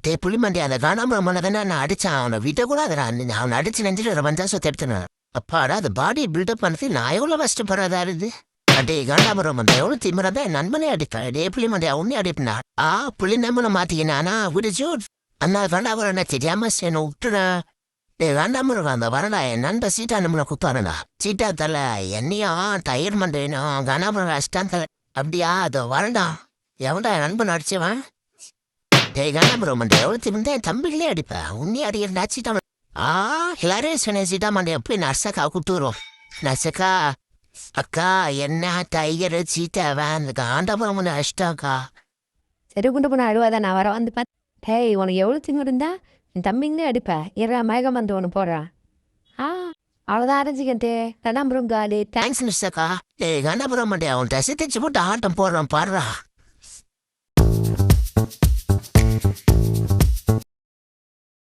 டே புளிமண்டி அந்த காணாம தானே நான் அடிச்சான் அவனை விட்ட கூட அதை அவனை அடிச்சு நெஞ்சிட்டு வந்தாசத்தை எடுத்துனேன் அப்பாடா அது பாடி பில்டப் பண்ணது நான் எவ்வளோ கஷ்டப்படுறதா இருந்து டே காண்டாபுரம் அந்த எவ்வளோ திமிரதான் என் நண்பனே அடிப்பேன் டே புளிமண்டி உன்னே அடிப்பா புளி நம்பனை மாத்திக்கினா விடுச்சு அண்ணா காண்டாபுரம் என்ன தெரியாம என்ன விட்டுறேன் டே வேண்டாம அந்த வரடா என் நண்பன் சீட்டா நம்மளை குத்தாருண்ணா சீட்டா தல என்னையும் டயர் மண்டேனும் காண்டாபுரம் அஷ்டான் தலை அப்படியா அது வரடா எவன்டா என் நண்பன் அடிச்சவன் டே காண்டாபுரம் மண்டே எவ்வளோ திமிர்ந்தா என் தம்பிகளே அடிப்பேன் உன்னே அடிக்கிறா சீட்டா எல்லாரும் சொன்ன சீட்டா மண்டே எப்படி நர்சக்கா கூப்பிட்டுருவோம் நர்சக்கா அக்கா என்ன டைகர் சீட்டா அந்த காண்டாபுரம் ஒன்று அஷ்டாக்கா சரி குண்டு பொண்ணு அழுவாத நான் வர வந்து பார்த்து டேய் உனக்கு எவ்வளோ திமிரு இருந்தா என் தம்பிங்களே அடிப்பேன் இரா மயக்கம் வந்து ஒன்று போடுறான் அவ்வளோதான் அரைஞ்சிக்கன் டே கண்ணாபுரம் காலி தேங்க்ஸ் நர்சக்கா டே காண்டாபுரம் மண்டே அவன் ட்ரெஸ்ஸை தைச்சு போட்டு ஆட்டம் போடுறான் பாடுறா